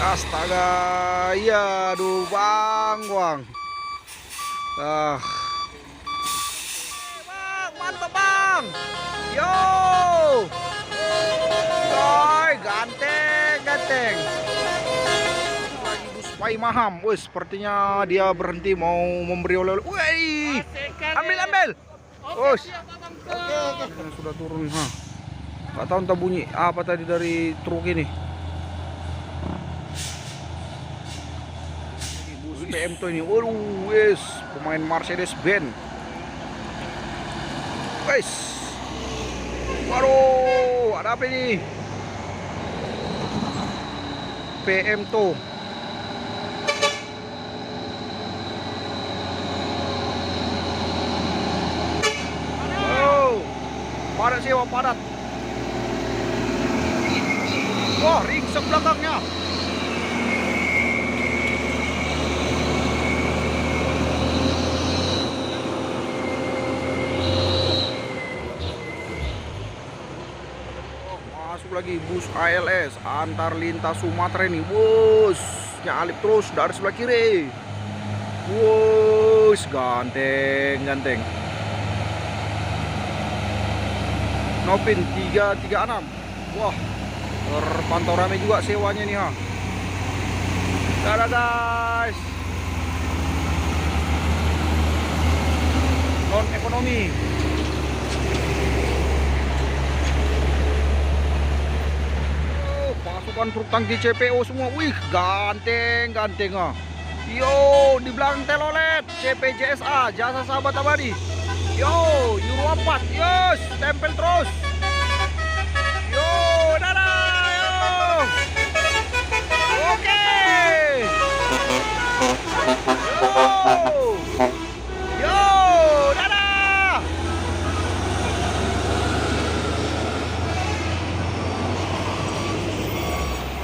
Astaga, iya, aduh bang, bang. Ah, bang, mantap bang. Yo, coy, ganteng, ganteng. Lagi bus Pai Maham, wes, sepertinya dia berhenti mau memberi oleh-oleh. Wih, ambil, ambil. Wes, sudah turun, ha. Gak tahu entah bunyi apa tadi dari truk ini. Bus PM tuh ini, waduh, wes, pemain Mercedes Benz. Wes, waduh, ada apa ini? PM tuh. Oh, padat sih, wah, padat. Wah, ringsek belakangnya. Masuk lagi bus ALS antar lintas Sumatera ini, bos. Nyalip terus dari sebelah kiri. Bos, ganteng, ganteng. Nopin 336. Wah, terpantau rame juga sewanya nih, ha. Dadah guys. Non ekonomi. Pasukan truk tangki CPO semua. Wih, ganteng, ganteng, ah. Yo, di belakang telolet CPJSA, Jasa Sahabat Abadi. Yo, Euro 4. Yes, tempel terus. Yo, dadah, yo. Oke. Yo. Yo, dadah.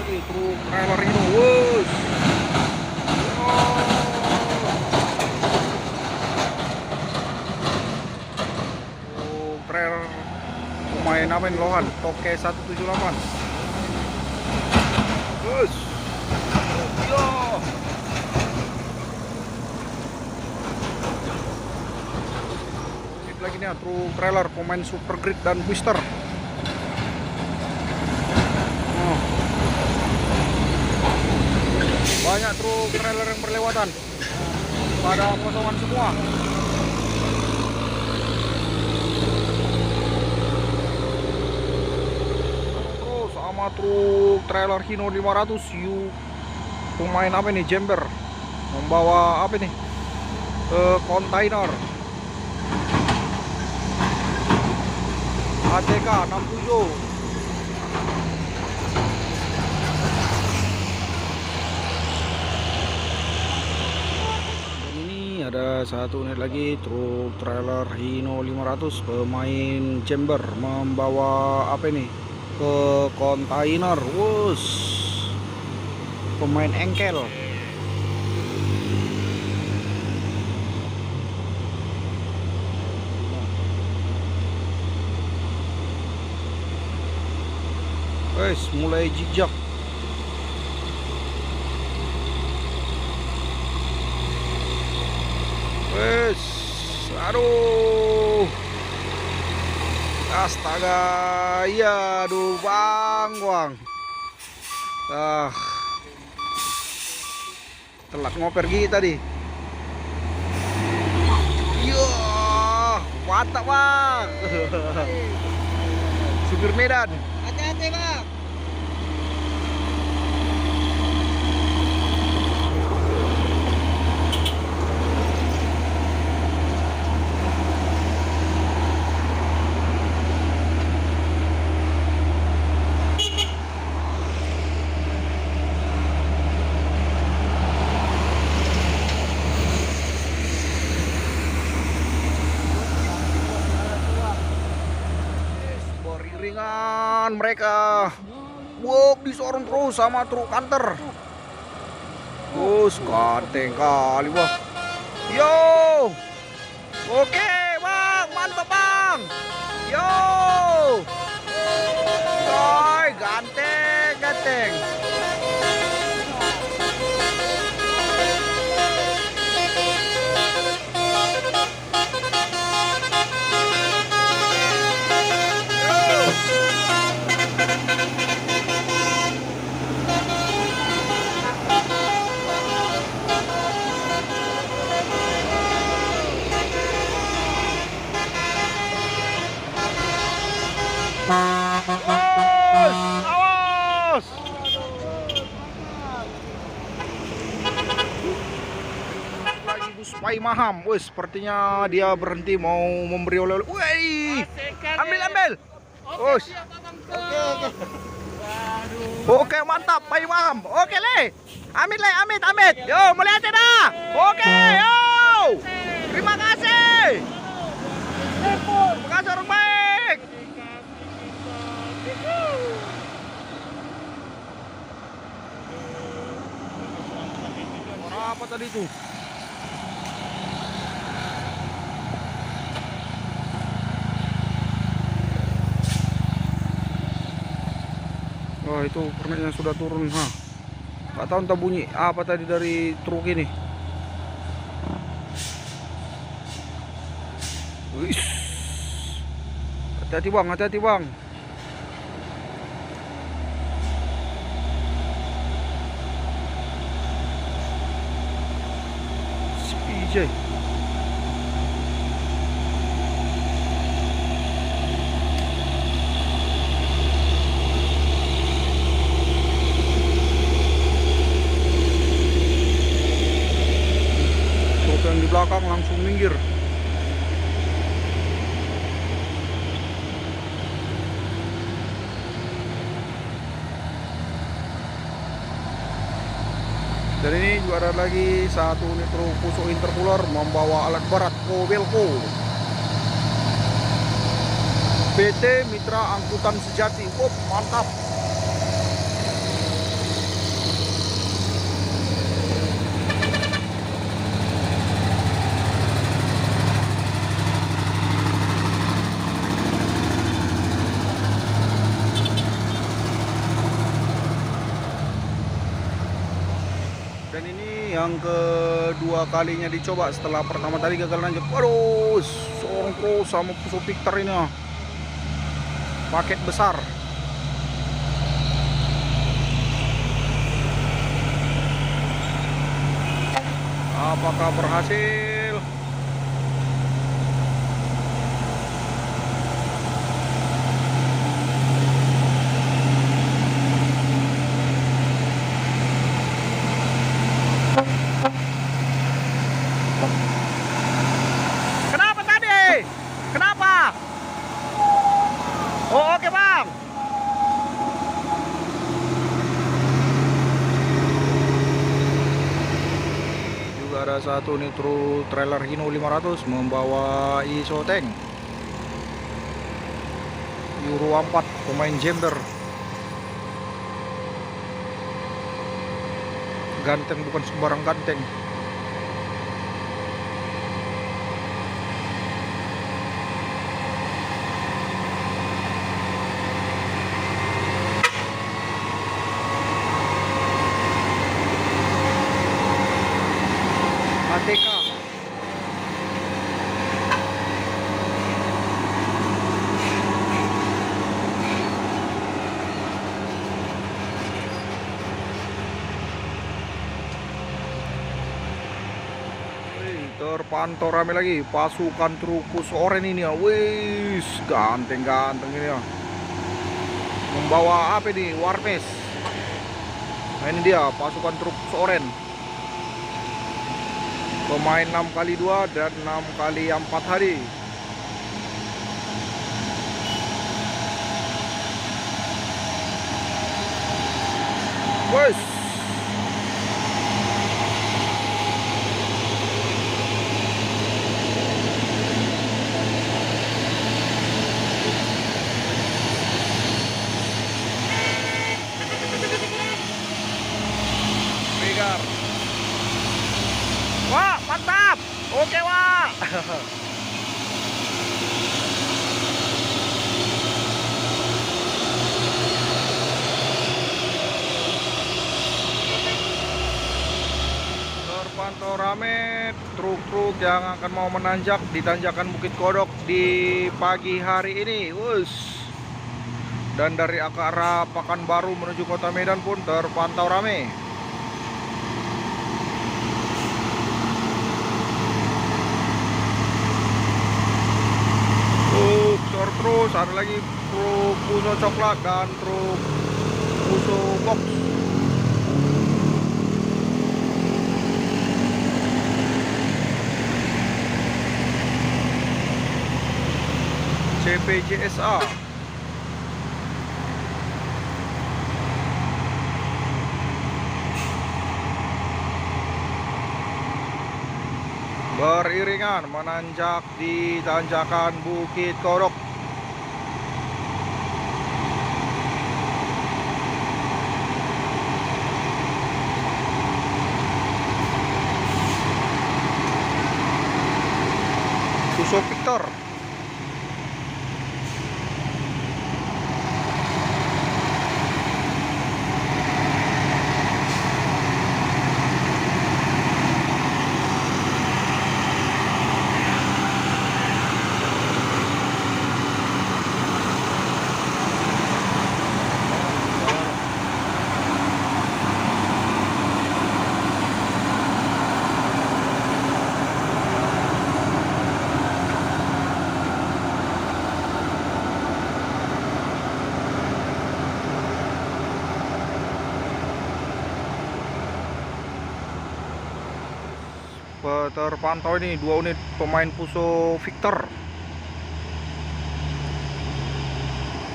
Lagi truk trailer ini, wus. Trailer pemain apa ini, Lohan Toke 178. Bus. Yo. Ini lagi nih truk trailer pemain Super Grid dan Booster. Banyak truk trailer yang berlewatan. Pada kosongan semua. Sama truk trailer Hino 500 U pemain apa ini, Jember, membawa apa ini, kontainer ATK 67. Dan ini ada satu unit lagi truk trailer Hino 500 pemain Jember membawa apa ini, ke kontainer, wus, pemain engkel. Guys, mulai jijak. Wes, aduh. Astaga, iya, aduh bang, bang. Ah, telat ngoper gigi tadi. Iya, mantap bang. Supir Medan. Hati-hati bang. Beriringan mereka. Wow, disorong terus sama truk kanter. Bus, ganteng kali, wah. Yo. Oke, bang, mantap bang. Yo. Coy, ganteng, ganteng. Pai Maham. Wih, sepertinya dia berhenti mau memberi oleh-oleh. Wih, ambil. Wih. Oke, mantap Pai Maham. Oke le, amit. Yo, melihat dah. Oke, yo. Terima kasih. Terima kasih orang baik. Apa tadi itu? Wah, itu pernahnya sudah turun. Nggak tahu entah bunyi apa tadi dari truk ini. Wih. Hati-hati bang. PJ. Truk yang di belakang langsung minggir. Dan ini juga ada lagi satu unit truk pusuk intercooler membawa alat berat Kobelco PT Mitra Angkutan Sejati. Mantap. Dan ini yang kedua kalinya dicoba setelah pertama tadi gagal nanjak. Waduh, seorang pro sama pusuk Victor ini paket besar. Apakah berhasil? Kenapa tadi? Kenapa? Oh, oke bang. Juga ada satu nih truk trailer Hino 500 membawa ISO tank Euro 4 pemain gender. Ganteng, bukan sembarang ganteng. ATK. Terpantau rame lagi pasukan truk pusuk oren ini ya. Wih, ganteng ini ya. Membawa apa nih? Warmes. Nah, ini dia pasukan truk pusuk oren. Pemain 6x2 dan 6x4 hari. Wes. Pigar. Wah, mantap. Oke, Wak. Terpantau rame truk-truk yang akan mau menanjak di tanjakan Bukit Kodok di pagi hari ini. Wus. Dan dari arah Pekanbaru menuju Kota Medan pun terpantau rame. Truk terus ada lagi truk pusuk coklat dan truk pusuk box. PJSA. Beriringan menanjak di tanjakan Bukit Kodok. Puso Victor. Terpantau ini 2 unit pemain Puso Victor,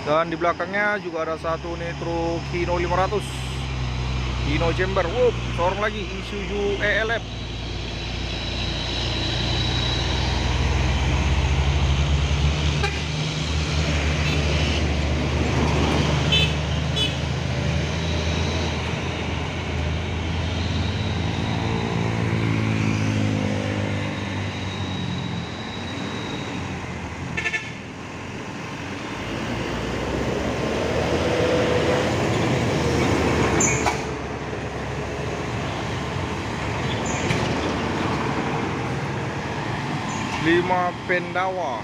dan di belakangnya juga ada 1 unit truk Hino 500 Hino Jember. Seorang lagi Isuzu ELF. Lima Pendawa.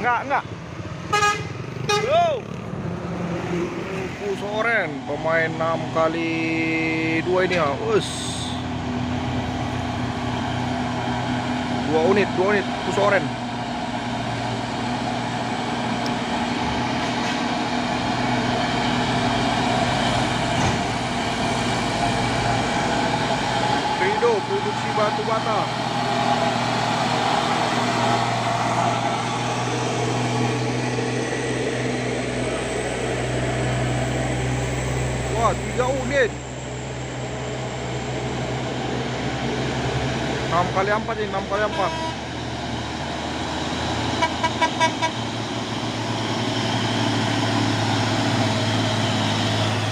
Enggak. Puso Oren, pemain 6x2 ini ya. 2 unit Puso Oren. Rido produksi batu bata. Wah, 3 unit. 6x4 ini, 6x4.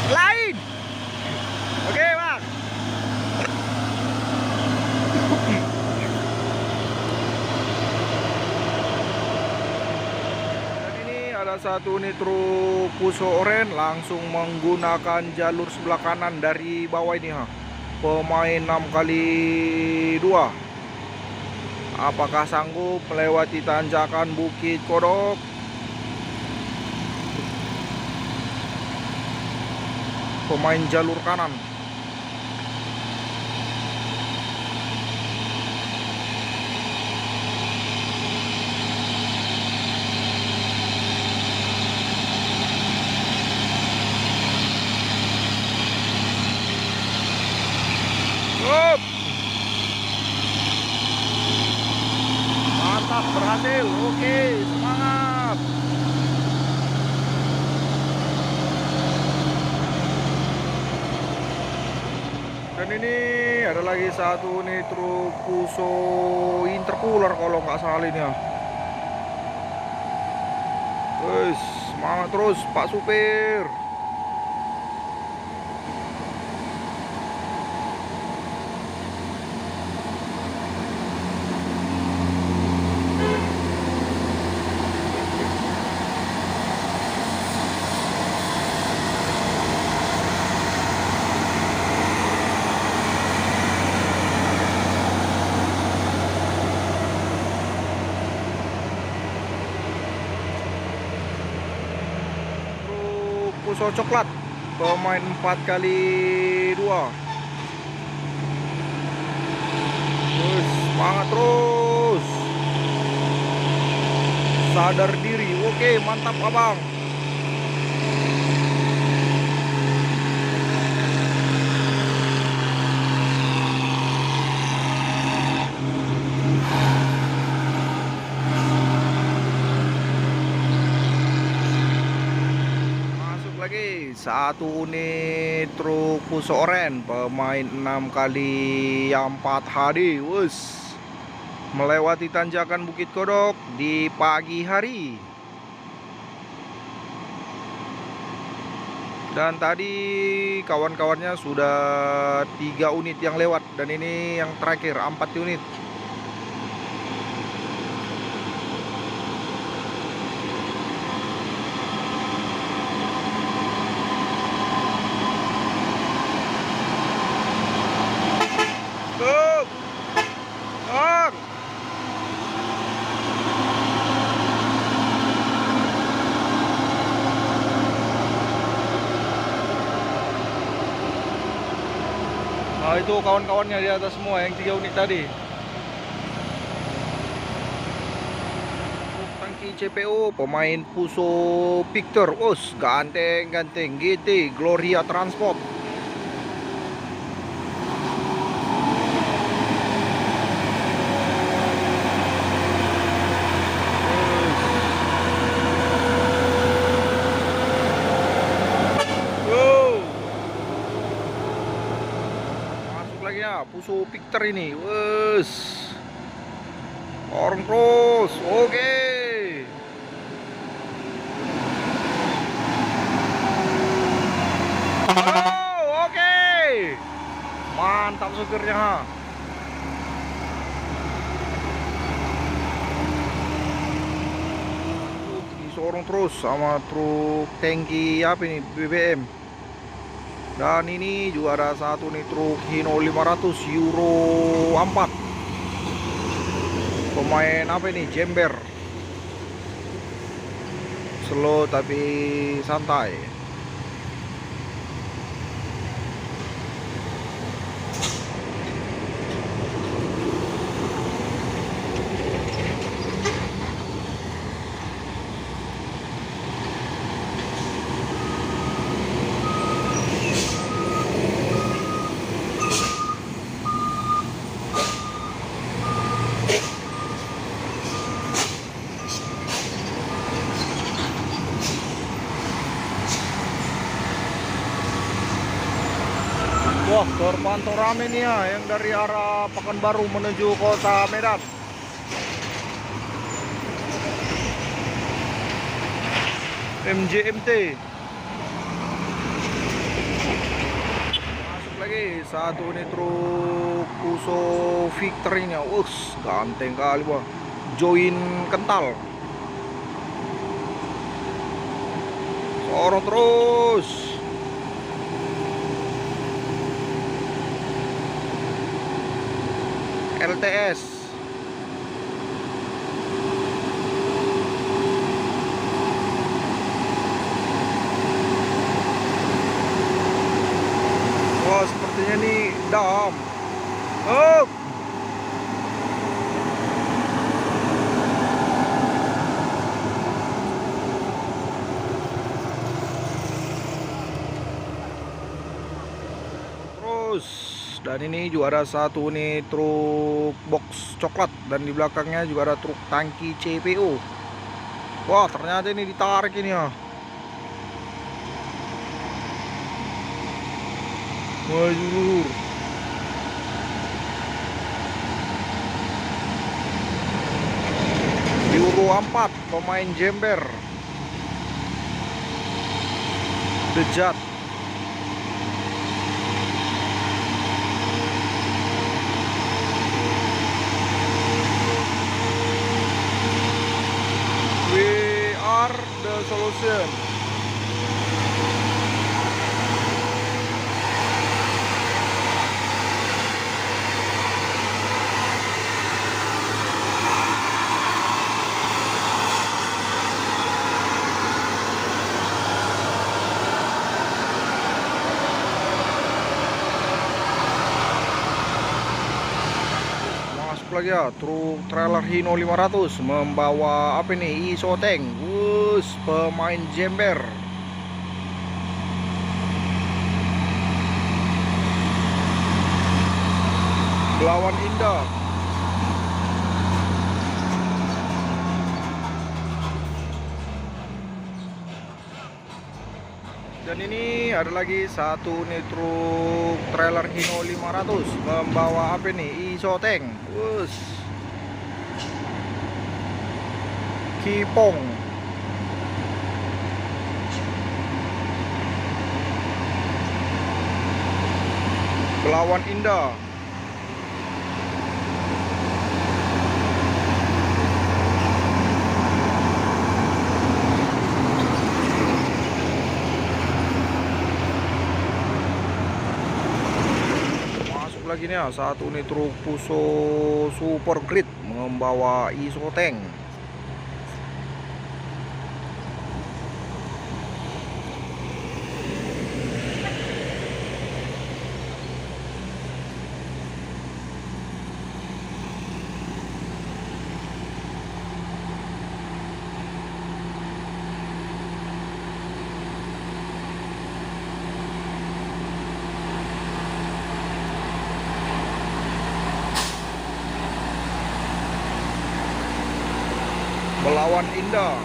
Lain. Oke, Bang. Dan ini ada 1 unit truk Puso Oren langsung menggunakan jalur sebelah kanan dari bawah ini, pemain 6x2. Apakah sanggup melewati tanjakan Bukit Kodok? Pemain jalur kanan. Mantap, berhasil. Oke, semangat. Dan ini ada lagi 1 nih truk Puso intercooler kalau nggak salah ini ya. Semangat terus Pak Supir. Puso Coklat, pemain 4x2. Semangat terus. Sadar diri. Oke, mantap abang. Masuk lagi satu unit truk Fuso Oren pemain 6 kali 4 HD. Wus, melewati tanjakan Bukit Kodok di pagi hari. Dan tadi kawan-kawannya sudah 3 unit yang lewat, dan ini yang terakhir 4 unit. Up, up. Nah, itu kawan-kawannya di atas semua yang 3 unit tadi. Tangki CPO pemain Fuso Victor. Us, ganteng-ganteng GT Gloria Transport. Ya, Fuso Victor ini, wes, orang terus, oke. Oh, oke, mantap supirnya. Disorong terus sama truk tangki apa ini, BBM. Dan ini juga ada satu nih truk Hino 500 Euro 4 pemain apa ini, Jember. Slow tapi santai. Wah, terpantau rame nih ya, yang dari arah Pekanbaru menuju kota Medan. MJMT. Masuk lagi satu unit truk Fuso Victor ini. Us, ganteng kali wah. Join kental. Sorot terus. LTS. Wah, sepertinya nih dam. Oh. Terus, dan ini juga ada satu nih truk box coklat, dan di belakangnya juga ada truk tangki CPO. Wah, ternyata ini ditarik ini ya. Wajur. Euro 4 pemain Jember. Dejat. We are the solution. Lagi ya, truk trailer Hino 500 membawa apa nih, iso tank. Us, pemain Jember. Belawan Indah. Dan ini ada lagi satu nih truk trailer Hino 500 membawa apa nih? Isoteng. Us. Kipong. Belawan Indah. Lagi nih satu nih truk Fuso Super Grid membawa Isoteng. Belawan Indah.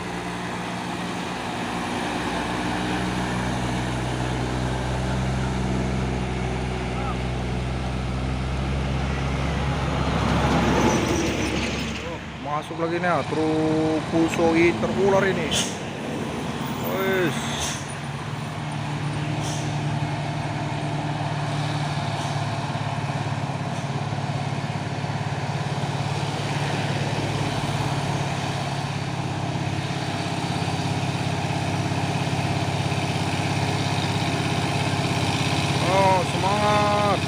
Masuk lagi nih truk Fuso intercooler ini. Wes. Oh, semangat.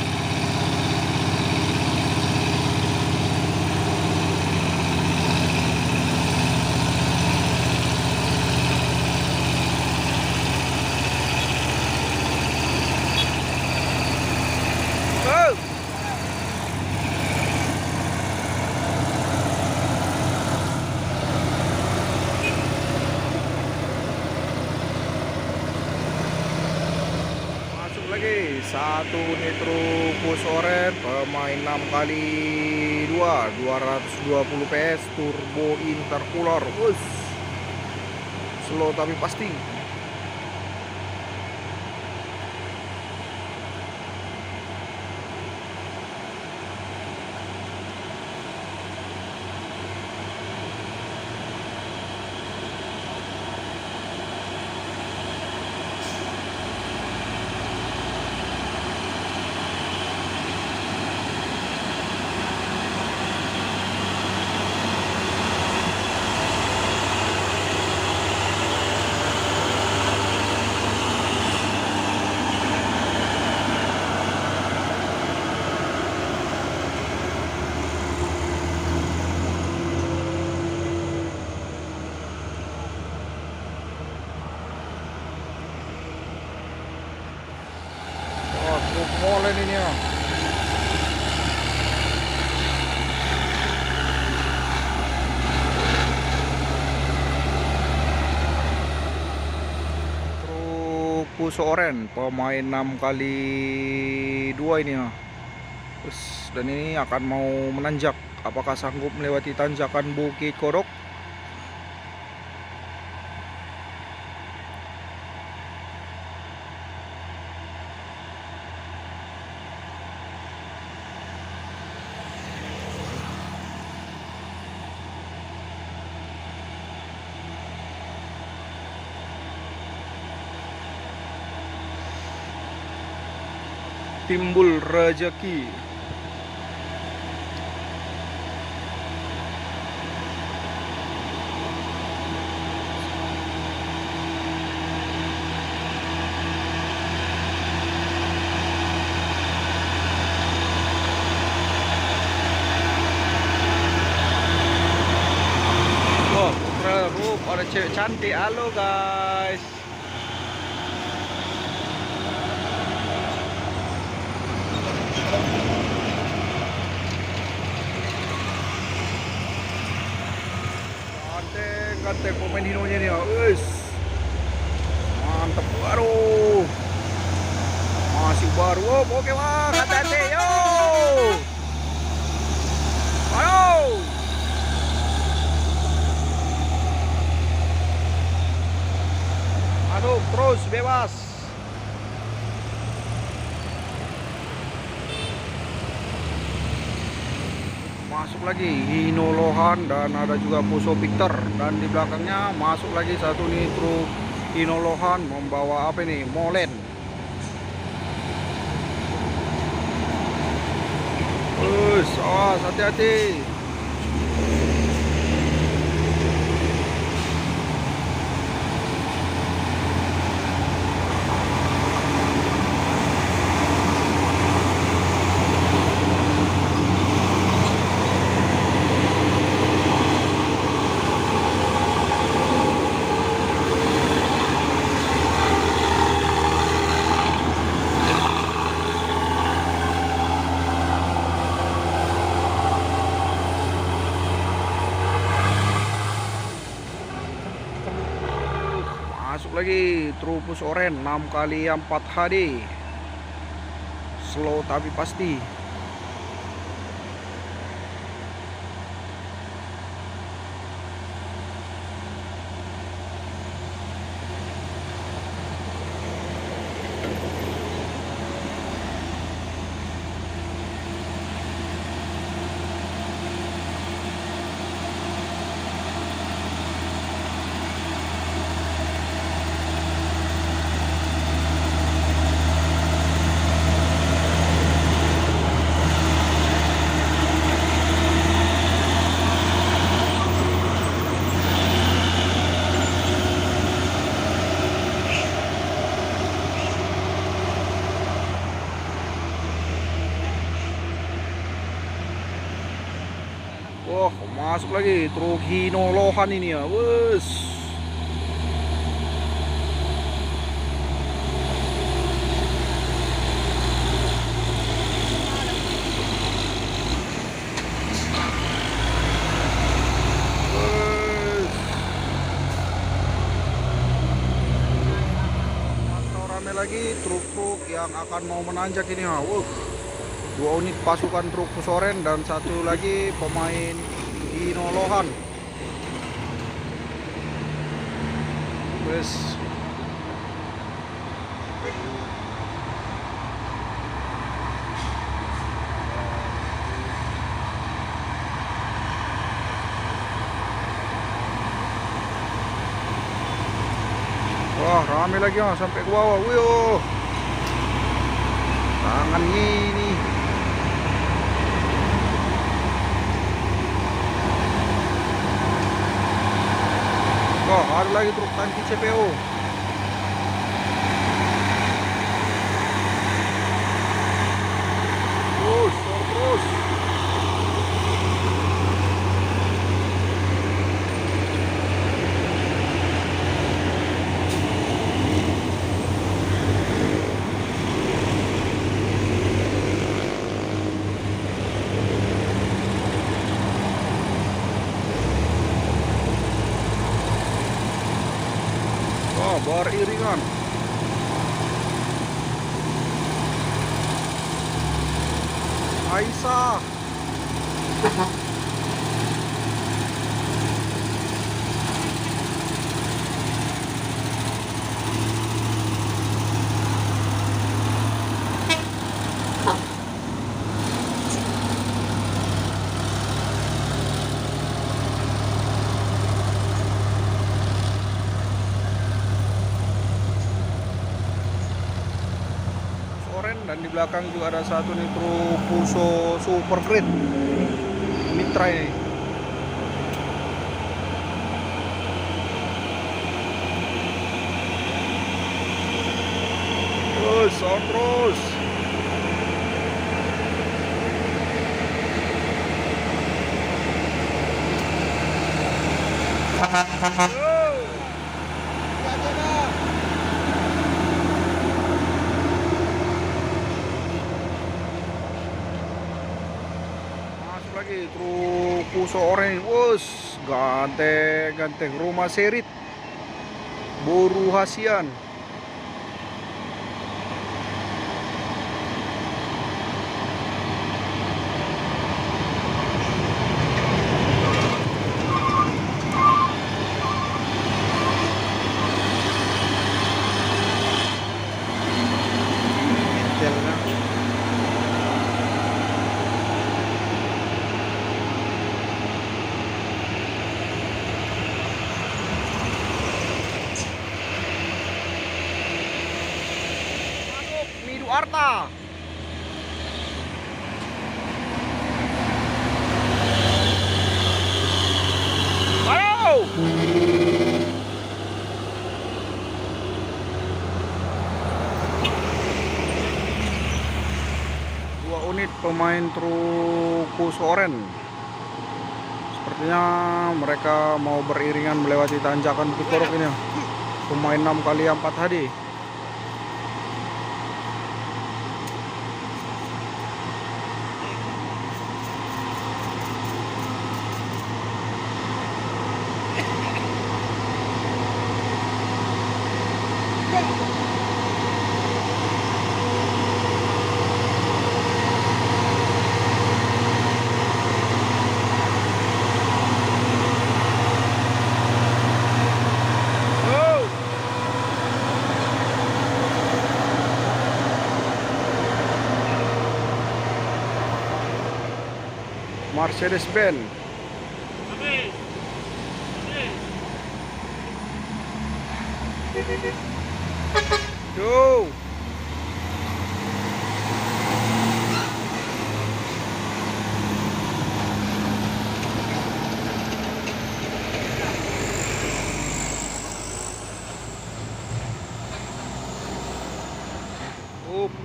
Oh. Masuk lagi satu nih truk Fusoren pemain 6x2 220 PS turbo intercooler. Us. Slow tapi pasti. Oh, truk molen ini ya. Truk Fuso Oren pemain 6x2 ini ya. Terus, dan ini akan mau menanjak. Apakah sanggup melewati tanjakan Bukit Kodok? Timbul rezeki. Wah, ada cewek cantik. Halo guys. Ganteng ganteng pemain Hinonya nih ya. Wis. Mantap. Waduh. Masih baru. Oh, oke bang, hati-hati. Yo. Aduh. Aduh, terus bebas. Masuk lagi Hino Lohan dan ada juga Puso Victor, dan di belakangnya masuk lagi satu nih truk Hino Lohan membawa apa nih, molen. Hati-hati. Masuk lagi Trubus Oren 6x4 HD, slow tapi pasti. Wah, masuk lagi truk Hino Lohan ini ya. Wes. Mantau rame lagi truk-truk yang akan mau menanjak ini ya. Dua unit pasukan truk Pusoren dan satu lagi pemain Hino Lohan. Wes. Wah, rame lagi ya sampai ke bawah. Wih, tangannya ini. Wah, ada lagi truk tangki CPO. Terus. Wah, beriringan. Aisyah. Dan di belakang juga ada satu nih truk Puso Super Great Mitra ini. Terus. Masuk lagi truk Puso Orange. Wus. ganteng-ganteng rumah Serit Boru Hasian. Midu Arta. Halo. Dua unit pemain truk Puso Oren. Sepertinya mereka mau beriringan melewati tanjakan Bukit Kodok ini. Pemain 6x4 HD. Mercedes-Benz. Yo.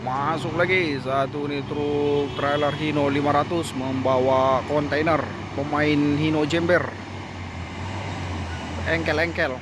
Masuk lagi satu nih truk trailer Hino 500 membawa kontainer pemain Hino Jember. Engkel-engkel.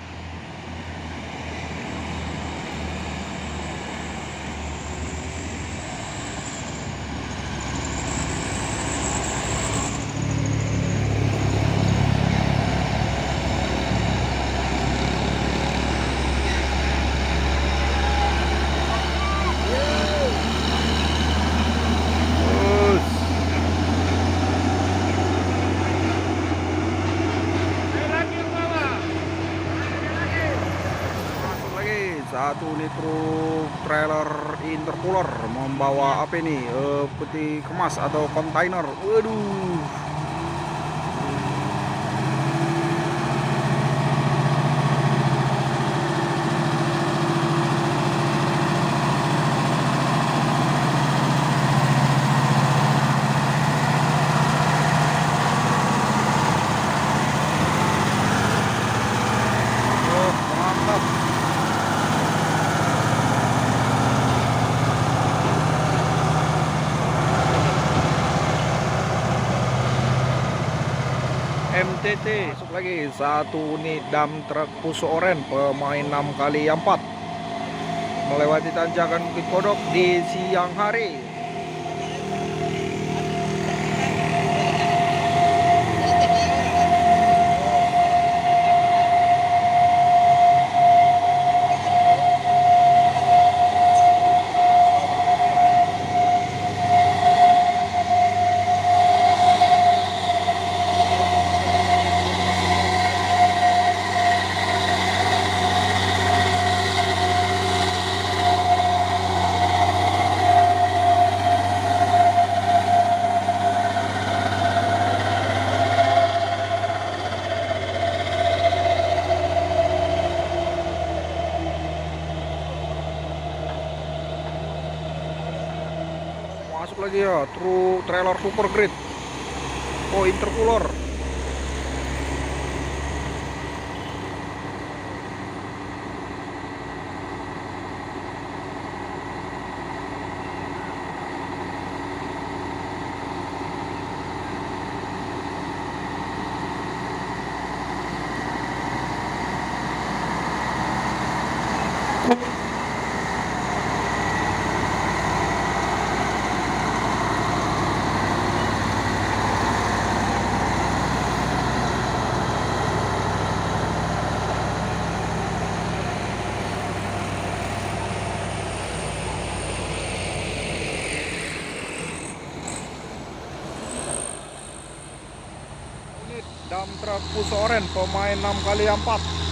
Satu unit truk trailer intercooler membawa apa ini, peti kemas atau kontainer. Waduh. Mantap. MTT. Masuk lagi satu unit dump truk Puso Oren pemain 6x4 melewati tanjakan Bukit Kodok di siang hari. Masuk lagi ya truk trailer super grade intercooler. Dump truck Puso Oren pemain 6x4.